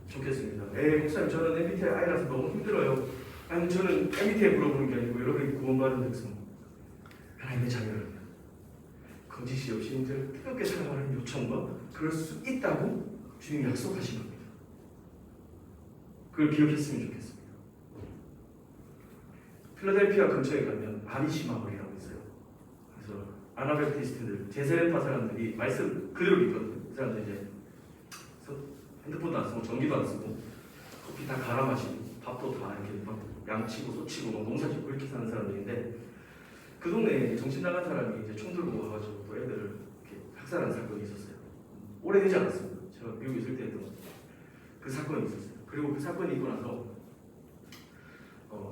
좋겠습니다. 목사님 저는 MBTI I라서 너무 힘들어요. 아니 저는 MBTI 물어보는 게 아니고 여러분이 구원받은 백성 하나님의 자녀입니다. 거짓이 없이 이제 뜨겁게 사랑하는 요청과 그럴 수 있다고 주님이 약속하신 겁니다. 그걸 기억했으면 좋겠습니다. 필라델피아 근처에 가면 아미시 마을이라고 있어요. 그래서 아나베프티스트들, 제세례파 사람들이 말씀 그대로 믿거든요. 그 사람들 이제 핸드폰도 안 쓰고 전기도 안 쓰고 커피 다 갈아 마시고 밥도 다 이렇게 막 양치고 소치고 농사짓고 이렇게 사는 사람들인데 그 동네에 정신 나간 사람이 이제 총 들고 와가지고 또 애들을 이렇게 학살한 사건이 있었어요. 오래되지 않았습니다. 제가 미국에 있을 때 했던 그 사건이 있었어요. 그리고 그 사건이 있고 나서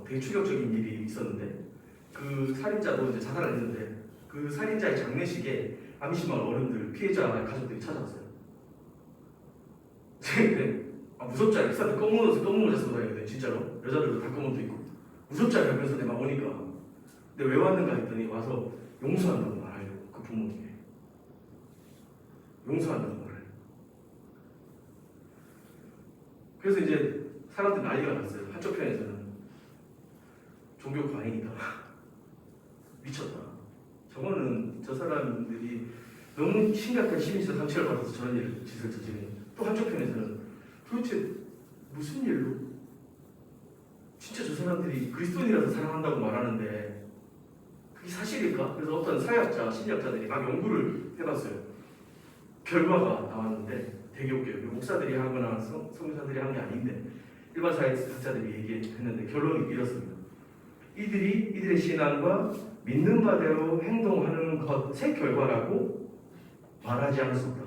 되게 충격적인 일이 있었는데 그 살인자도 이제 자살을 했는데 그 살인자의 장례식에 아미시마을 어른들, 피해자 가족들이 찾아왔어요. 근데 무섭지 않아요? 사람들 검은 옷에 검은 모자 쓰고 다니거든요. 진짜로. 여자들도 다 검은 옷 입고. 무섭지 않아요? 그래서 내가 오니까. 근데 왜 왔는가 했더니 와서 용서한다고 말하려고. 그 부모님이. 용서한다고 말해요. 그래서 이제 사람들 난리가 났어요. 한쪽 편에서는 종교 과잉이다. 미쳤다. 저거는 저 사람들이 너무 심각한 심리적 상처를 받아서 저런 짓을 저지르는. 또 한쪽 편에서는 도대체 무슨 일로? 진짜 저 사람들이 그리스도인이라서 사랑한다고 말하는데 그게 사실일까? 그래서 어떤 사회학자, 심리학자들이 막 연구를 해봤어요. 결과가 나왔는데 되게 웃겨요. 목사들이 하거나 성교사들이 한 게 아닌데 일반 사회학자들이 얘기했는데 결론이 이렇습니다. 이들의 신앙과 믿는 바대로 행동하는 것의 결과라고 말하지 않을 수 없다.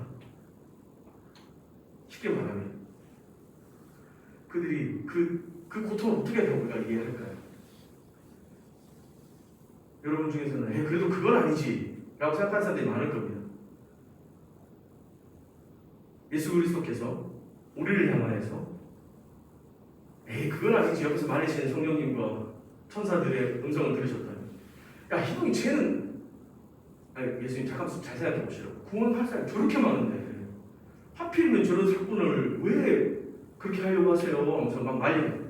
쉽게 말하면 그들이 그 고통을 어떻게 우리가 이해할까요? 여러분 중에서는 그래도 그건 아니지 라고 생각하는 사람들이 많을 겁니다. 예수 그리스도께서 우리를 향하여서 그건 아니지 옆에서 말리시는 성령님과 천사들의 음성을 들으셨다니. 야 희동이 쟤는 예수님 잠깐 잘 생각해 보시라고. 구원할 사람이 저렇게 많은데 하필이면 저런 사건을 왜 그렇게 하려고 하세요? 하면서 막 말리고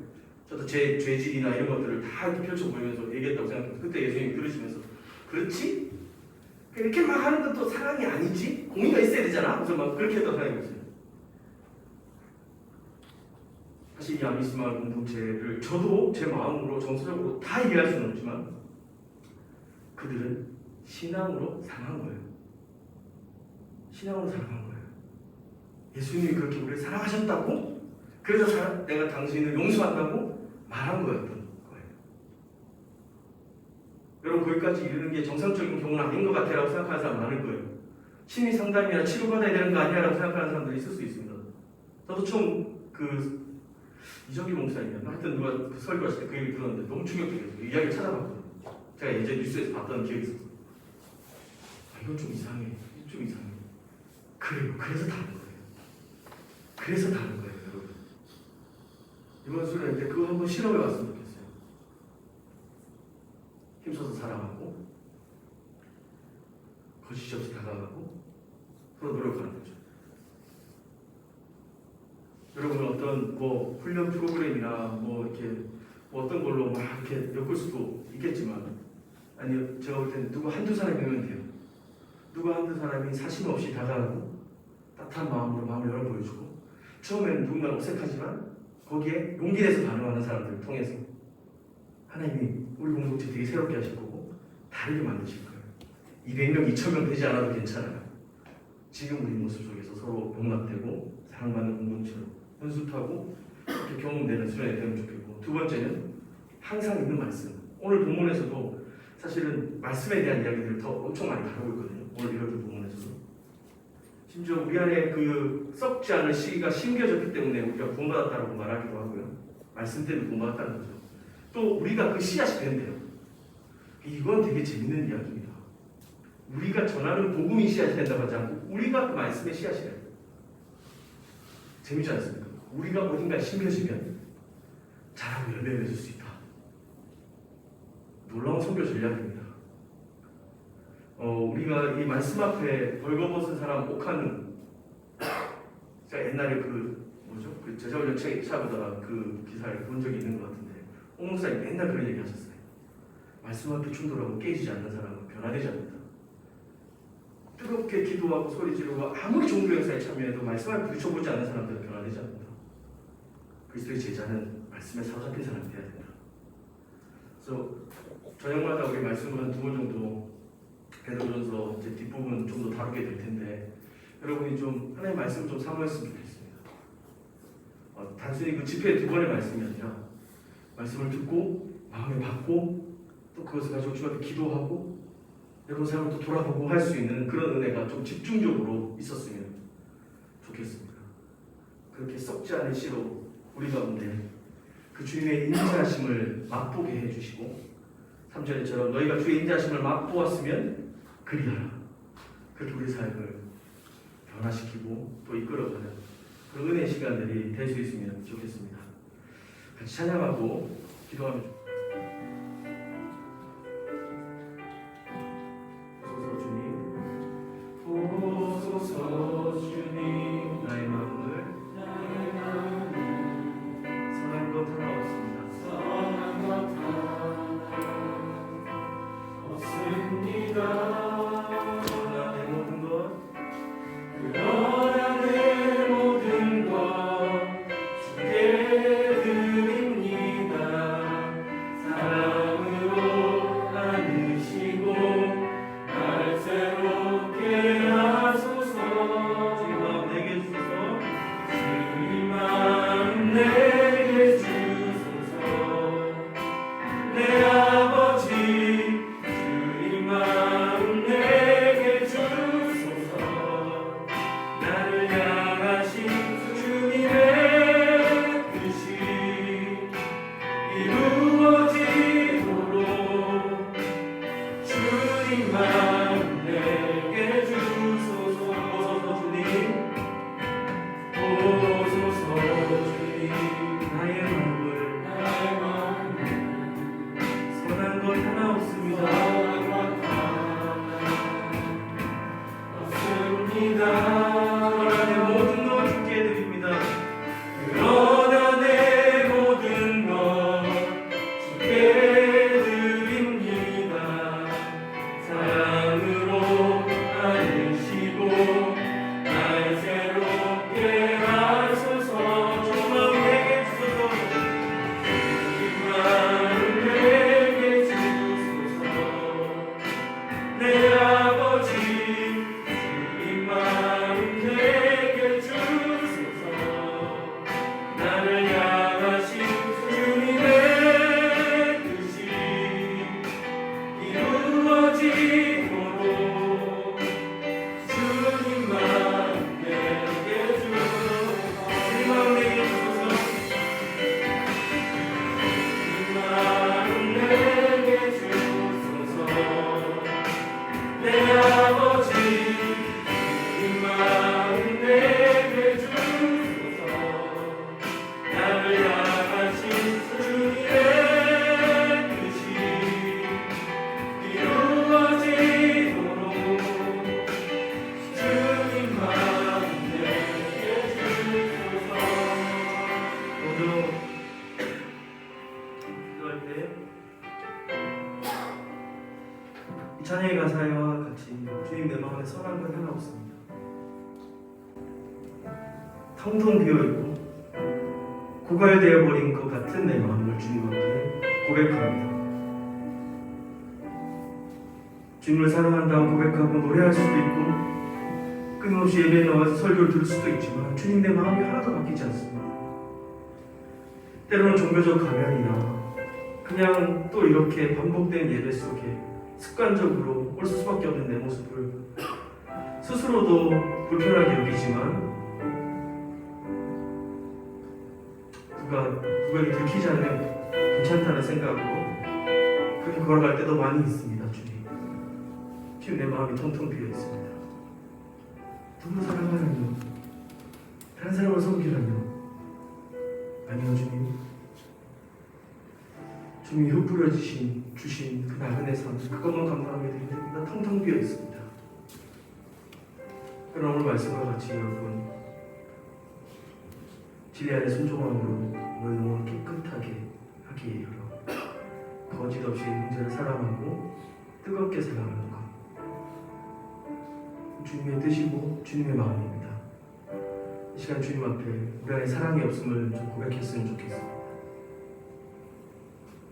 저도 제 죄질이나 이런 것들을 다 이렇게 펼쳐보면서 얘기했다고 생각해요. 그때 예수님이 들으시면서 그렇지? 이렇게 막 하는 것도 사랑이 아니지? 공의가 있어야 되잖아? 그래서 막 그렇게 했다고 생각했어요. 사실 이 아미스마을 공동체를 저도 제 마음으로 정서적으로 다 이해할 수는 없지만 그들은 신앙으로 사랑한 거예요. 신앙으로 사랑한 거예요. 예수님이 그렇게 우리를 사랑하셨다고? 그래서 내가 당신을 용서한다고 말한 거였던 거예요. 여러분 거기까지 이르는 게 정상적인 경우는 아닌 것 같아라고 생각하는 사람 많을 거예요. 심리 상담이나 치료받아야 되는 거 아니야라고 생각하는 사람들이 있을 수 있습니다. 저도 처음 이정기 목사님이었나? 하여튼 누가 그 설교하실 때 그 얘기 들었는데 너무 충격적이었어요. 그 이야기를 찾아봤거든요. 제가 예전에 뉴스에서 봤던 기억이 있었어요. 이건 좀 이상해. 좀 이상해. 그래요. 그래서 다른 거예요. 그래서 다른 거예요, 여러분. 이번 수련회 때 그거 한번 실험해 봤으면 좋겠어요. 힘써서 사랑하고 거짓 없이 다가가고 서로 노력하는 거죠. 여러분 어떤 훈련 프로그램이나 이렇게 어떤 걸로 막 이렇게 엮을 수도 있겠지만 아니 제가 볼 때는 누구 한두 사람이면 돼요. 누구 한두 사람이 사심 없이 다가가고 따뜻한 마음으로 마음을 열어 보여주고 처음에는 누군가 어색하지만 거기에 용기 내서 반응하는 사람들을 통해서 하나님이 우리 공동체 되게 새롭게 하실 거고 다르게 만드실 거예요. 200명, 2000명 되지 않아도 괜찮아요. 지금 우리 모습 속에서 서로 용납되고 사랑받는 공동체로 연습하고 이렇게 경험되는 수련이 되면 좋겠고, 두 번째는 항상 있는 말씀. 오늘 본문에서도 사실은 말씀에 대한 이야기들을 더 엄청 많이 다루고 있거든요. 오늘 읽었던 본문에서도 심지어 우리 안에 그 썩지 않을 시기가 심겨졌기 때문에 우리가 구원받았다고 말하기도 하고요. 말씀 때문에 구원받았다는 거죠. 또 우리가 그 씨앗이 된대요. 이건 되게 재밌는 이야기입니다. 우리가 전하는 복음이 씨앗이 된다고 하지 않고 우리가 그 말씀의 씨앗이 돼요. 재밌지 않습니까? 우리가 어딘가에 심겨지면 자라고 열매 맺을 수 있다. 놀라운 선교 전략입니다. 우리가 이 말씀 앞에 벌거벗은 사람 옥하는, 제가 옛날에 그 제자훈련 책보다 그 기사를 본 적이 있는 것 같은데 옥 목사님 맨날 그런 얘기 하셨어요. 말씀 앞에 충돌하고 깨지지 않는 사람은 변화되지 않는다. 뜨겁게 기도하고 소리 지르고 아무리 종교 행사에 참여해도 말씀 앞에 부딪혀보지 않는 사람들은 변화되지 않는다. 그리스도의 제자는 말씀에 사로잡힌 사람이 되어야 된다. 그래서 저녁마다 우리 말씀을 한 2번 정도 베드로전서 이제 뒷부분 좀 더 다루게 될 텐데 여러분이 좀 하나님의 말씀을 좀 사모했으면 좋겠습니다. 단순히 그 집회 2번의 말씀이 아니라 말씀을 듣고 마음에 받고 또 그것을 가지고 주 앞에 기도하고 여러분 삶을 또 돌아보고 할 수 있는 그런 은혜가 좀 집중적으로 있었으면 좋겠습니다. 그렇게 썩지 않은 씨로 우리 가운데 그 주님의 인자하심을 맛보게 해주시고 3절에처럼 너희가 주의 인자하심을 맛보았으면 그리하라. 그렇게 우리 삶을 변화시키고 또 이끌어가는 그 은혜 시간들이 될 수 있으면 좋겠습니다. 같이 찬양하고 기도하면 오소서 주님 나의 마음을 선한 것 하나 없습니다. 선한 것 하나 없습니다. 그러나 내 모든 것 그러나 내 모든 것 주께 드립니다. 사랑으로 안으시고 날 새롭게 하소서. 주님 마음 내게 주소서. 주님 마음 내게 주소서. 내 아버지 주님 마음 내게 주소서. 나를 향하신 주님의 뜻이 이루어지도록 주님 마음 내게 주소서. 오소서 주님 나의 마음을 나의 마음을 선한 것 하나 없습니다. 선한 것 하나 없습니다. 그러나 내 모든 것 주께 드립니다. 그러나 내 모든 것 주께 드립니다. 사랑으로 안으시고 날 새롭게 하소서. 주님 마음 내게 주소서. 주님 마음 내게 주소서. 내 아버지 주님 마음 내게 주소서. 나를 향하신 주님의 뜻이 이루어지도록 주님 마음 내게 주소서. 주님 마음 내게 주소서. 주님 마음 내게 주소서. 내 아버지 주님 마음 내게 주소서. 나를 향하신 주님의 뜻이 이루어지도록 주님 마음 내게 주소서. 모두 기도할 때 이 찬양의 가사와 같이 주님 내 마음에 선한 것 하나 없습니다. 텅텅 비어있고 고갈되어 버린 것 같은 내 마음을 주님 앞에 고백합니다. 주님을 사랑한다고 고백하고 노래할 수도 있고 끊임없이 예배에 나와서 설교를 들을 수도 있지만 주님 내 마음이 하나도 바뀌지 않습니다. 때로는 종교적 가면이나 그냥 또 이렇게 반복된 예배 속에 습관적으로 올 수밖에 없는 내 모습을 스스로도 불편하게 여기지만 누가 들키지 않으면 괜찮다는 생각으로 그렇게 걸어갈 때도 많이 있습니다. 주님 내 마음이 텅텅 비어 있습니다. 누구를 사랑하라뇨? 다른 사람을 섬기라뇨? 아니요 주님이 흩뿌려 주신 그 나그네 삶 그것만 감당하게 됩니다. 텅텅 비어 있습니다. 그러나 오늘 말씀과 같이 여러분 진리 안에 순종함으로 너희 영혼을 깨끗하게 하기 위하여 거짓 없이 형제를 사랑하고 뜨겁게 사랑하는 것 주님의 뜻이고 주님의 마음입니다. 이 시간 주님 앞에 우리 안에 사랑이 없음을 좀 고백했으면 좋겠습니다.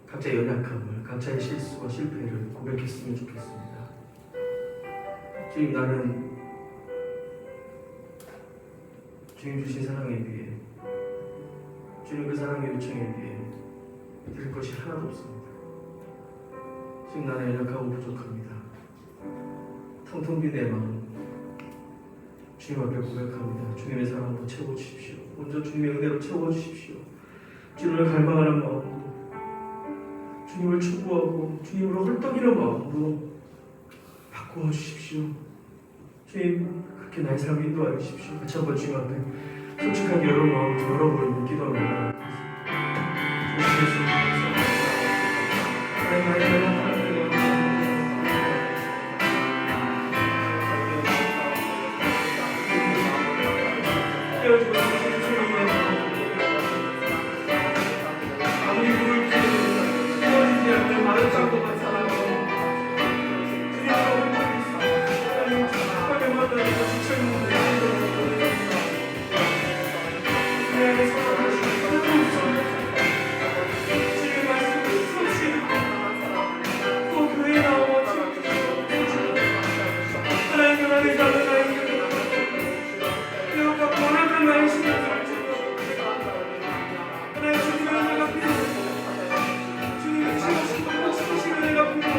각자의 연약함을, 각자의 실수와 실패를 고백했으면 좋겠습니다. 주님 나는 주님 주신 사랑에 비해 주님 그 사랑의 요청에 비해 드릴 것이 하나도 없습니다. 지금 나는 연약하고 부족합니다. 텅텅 빈 내 마음 주님 앞에 고백합니다. 주님의 사랑으로 채워주십시오. 먼저 주님의 은혜로 채워주십시오. 주님을 갈망하는 마음으로 주님을 추구하고 주님으로 헐떡이는 마음으로 바꾸어 주십시오. 주님 그렇게 나의 삶을 인도하여 주십시오. 같이 한번 주님 앞에 솔직하게 여러분 마음을 좀 열어보는 기도합니다. 아무리 물을 끼워지지 않는 마른 땅과 사랑하고 주님과 하나님마다 지쳐있는데 내 안에 살아가시는 주의 말씀을 또 교회에 나와 하나님 나의 삶을 나에게 내가 원하는 나의 신을 하나님 주님을 내가 필요해 주님이 지으신 내가 필요해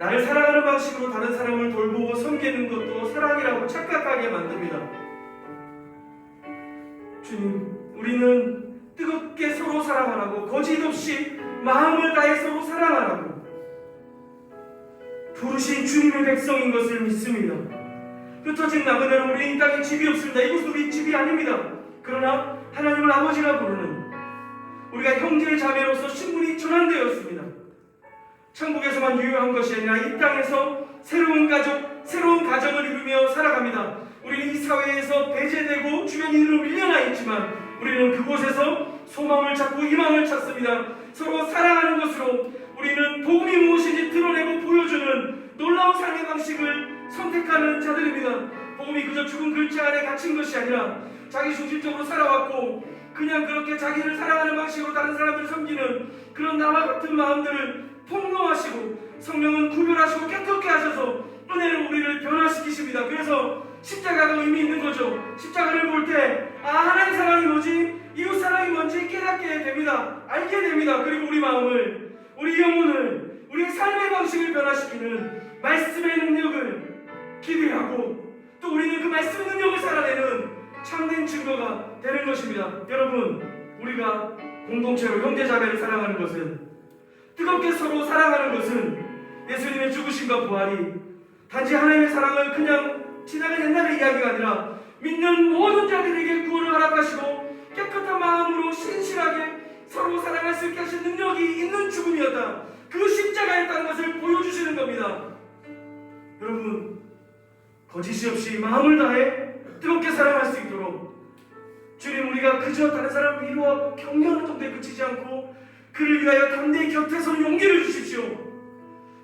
나를 사랑하는 방식으로 다른 사람을 돌보고 섬기는 것도 사랑이라고 착각하게 만듭니다. 주님, 우리는 뜨겁게 서로 사랑하라고, 거짓 없이 마음을 다해 서로 사랑하라고 부르신 주님의 백성인 것을 믿습니다. 흩어진 나그네로 우리 이 땅에 집이 없습니다. 이곳은 우리 집이 아닙니다. 그러나 하나님을 아버지라 부르는 우리가 형제 자매로서 신분이 전환되었습니다. 천국에서만 유효한 것이 아니라 이 땅에서 새로운 가족, 새로운 가정을 이루며 살아갑니다. 우리는 이 사회에서 배제되고 주변인으로 밀려나 있지만 우리는 그곳에서 소망을 찾고 희망을 찾습니다. 서로 사랑하는 것으로 우리는 복음이 무엇인지 드러내고 보여주는 놀라운 삶의 방식을 선택하는 자들입니다. 복음이 그저 죽은 글자 안에 갇힌 것이 아니라 자기 중심적으로 살아왔고 그냥 그렇게 자기를 사랑하는 방식으로 다른 사람들을 섬기는 그런 나와 같은 마음들을 폭로하시고 성령은 구별하시고 깨끗게 하셔서 은혜로 우리를 변화시키십니다. 그래서 십자가가 의미 있는 거죠. 십자가를 볼 때 하나님 사랑이 뭐지? 이웃 사랑이 뭔지 깨닫게 됩니다. 알게 됩니다. 그리고 우리 마음을, 우리 영혼을, 우리의 삶의 방식을 변화시키는 말씀의 능력을 기대하고 또 우리는 그 말씀의 능력을 살아내는 참된 증거가 되는 것입니다. 여러분, 우리가 공동체로 형제자매를 사랑하는 것은, 뜨겁게 서로 사랑하는 것은 예수님의 죽으심과 부활이 단지 하나님의 사랑을 그냥 지나간 옛날의 이야기가 아니라 믿는 모든 자들에게 구원을 허락하시고 깨끗한 마음으로 신실하게 서로 사랑할 수 있게 하신 능력이 있는 죽음이었다. 그 십자가였다는 것을 보여주시는 겁니다. 여러분, 거짓이 없이 마음을 다해 뜨겁게 사랑할 수 있도록 주님, 우리가 그저 다른 사람 위로하고 격려하는 정도에 그치지 않고 그를 위하여 담대히 곁에 서 용기를 주십시오.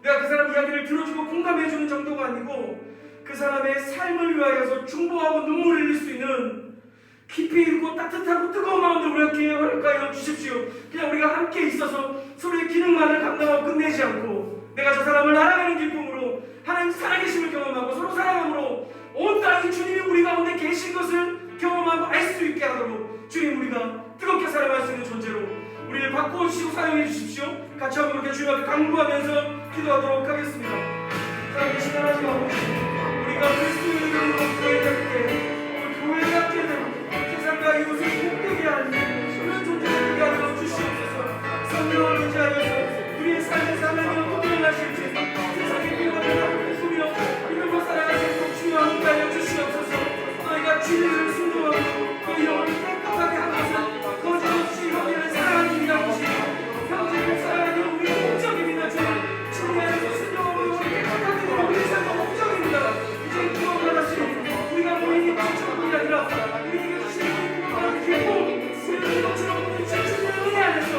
내가 그 사람 이야기를 들어주고 공감해주는 정도가 아니고 그 사람의 삶을 위하여서 중보하고 눈물을 흘릴 수 있는 깊이 있고 따뜻하고 뜨거운 마음을 우리에게 허락하여 주십시오. 그냥 우리가 함께 있어서 서로의 기능만을 감당하고 끝내지 않고 내가 저 사람을 알아가는 기쁨으로 하나님 살아계심을 경험하고 서로 사랑함으로 온 땅이 주님이 우리 가운데 계신 것을 경험하고 알 수 있게 하도록 주님, 우리가 뜨겁게 사랑할 수 있는 존재로 우리를 바꿔주시고 사용해 주십시오. 같이 한번 그렇게 주님 앞에 간구하면서 기도하도록 하겠습니다. 살아계신 하나님 아버지, 우리가 그리스도의 이름으로 교회답게 교회답게 되고 세상과 이웃을 복되게 하는 그런 존재가 되게 하여 주시옵소서. 성령을 의지하여서 우리의 삶의 사명을 구별하실지 세상의 필요를 꾸며 믿음으로 살아가는 주여 하여 주시옵소서. 너희가 진리를 순종하고 그 영혼을 깨끗하게 하는 것은 거짓없이 형제를 사랑하는 일이라고 형제를 사랑하는 우리의 목적입니다. 주님, 진리 안에서 순종하고 깨끗하게 되는 우리의 삶의 목적입니다. 이제 구원받았으니 우리가 모이니 지쳐뿐이 아니라 우리에게 주시는 구원받은 기쁨, 우리를 이것처럼 우리 주시는 은혜 안에서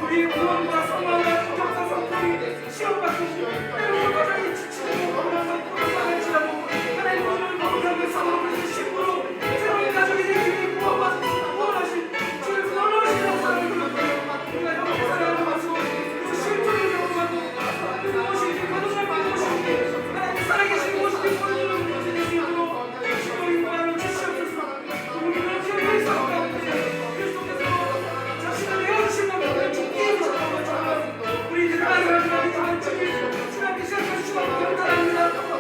우리의 구원과 소망과 격사 성품이 시험받고 때로는 가장이 지치고 거부하면서 고통을 지나고 하나님 오늘 거룩하게 사모하는 신부로 새로운 가족이 되기를 구원하신 주의 놀라우신 사랑을 우리가 형제 사랑을 받고 그 실존을 경험하고 그 무엇인지 가동할 무엇인지 하나님 살아계신 무엇인지 보여주는 것이 될 수 있도록 주여 인도하여 주시옵소서. 우리는 주의 성 가운데 그리스도께서 자신을 내어주신 것을 죽게 해주셨던 것처럼 우리 대단히 하나님 주님 주님께 시작해 주시고 감사합니다.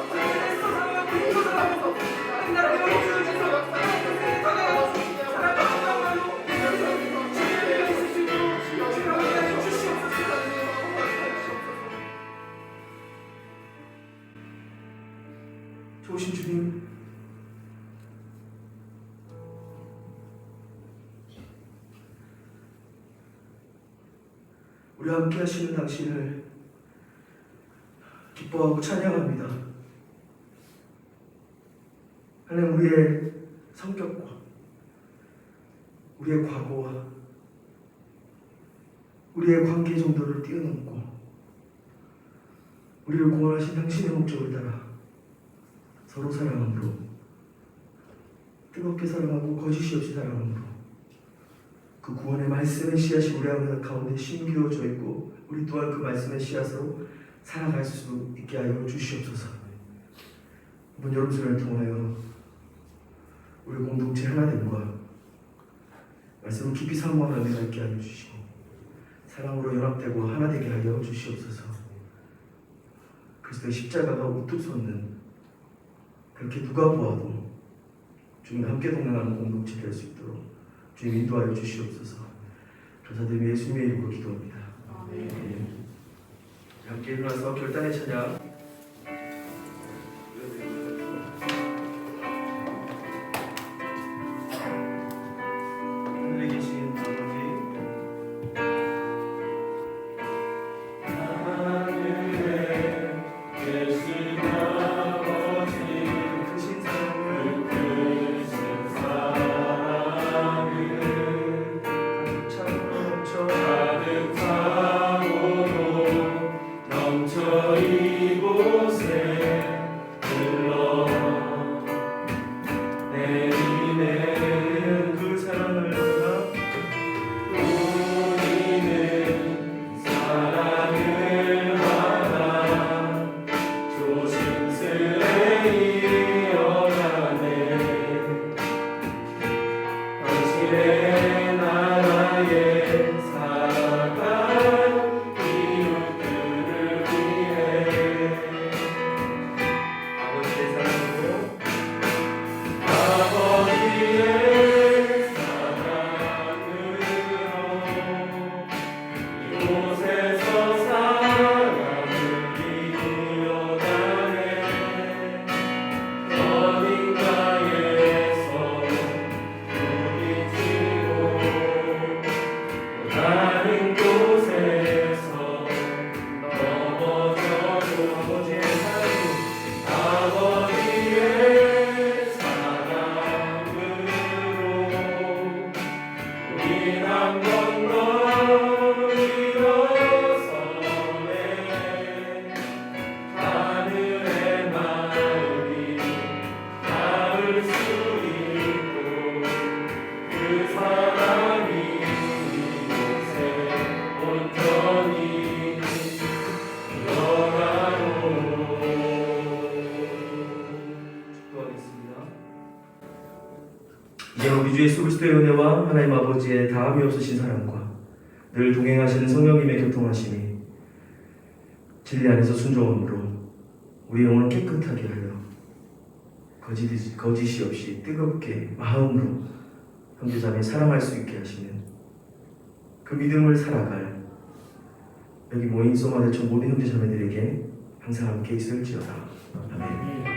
주님의 애써 사랑하고 인도 사랑하고 하나님 나라의 영광을 주셔서 하나님께 다가가서 사랑과 감사함으로 주님의 은혜가 있을 수 있도록 주님 함께하여 주시옵소서. 좋으신 주님, 우리와 함께 하시는 당신을 기뻐하고 찬양합니다. 하나님, 우리의 성격과 우리의 과거와 우리의 관계 정도를 뛰어넘고 우리를 구원하신 당신의 목적을 따라 서로 사랑함으로, 뜨겁게 사랑하고 거짓이 없이 사랑함으로 그 구원의 말씀의 씨앗이 우리 가운데 심기어져 있고 우리 또한 그 말씀의 씨앗으로 살아갈 수 있게 하여 주시옵소서. 이번 여름수련을 통하여 우리 공동체 하나됨과 말씀을 깊이 사모하는 은혜가 있게 하여 주시고 사랑으로 연합되고 하나 되게 하여 주시옵소서. 그리스도의 십자가가 우뚝 솟는, 그렇게 누가 보아도 주님과 함께 동행하는 공동체 될 수 있도록 주님 인도하여 주시옵소서. 감사드리며 예수님의 이름으로 기도합니다. 아멘. 함께 일어나서 결단의 찬양 하늘에 계신 아버지, 가득 차고 넘쳐 이고 주 예수 그리스도의 은혜와 하나님 아버지의 다함이 없으신 사랑과 늘 동행하시는 성령님의 교통하심이 진리 안에서 순종함으로 우리 영혼을 깨끗하게 하여 거짓이 없이 뜨겁게 마음으로 형제자매 사랑할 수 있게 하시는 그 믿음을 살아갈 여기 모인 소마대처 모든 형제자매들에게 항상 함께 있을지어다. 아멘.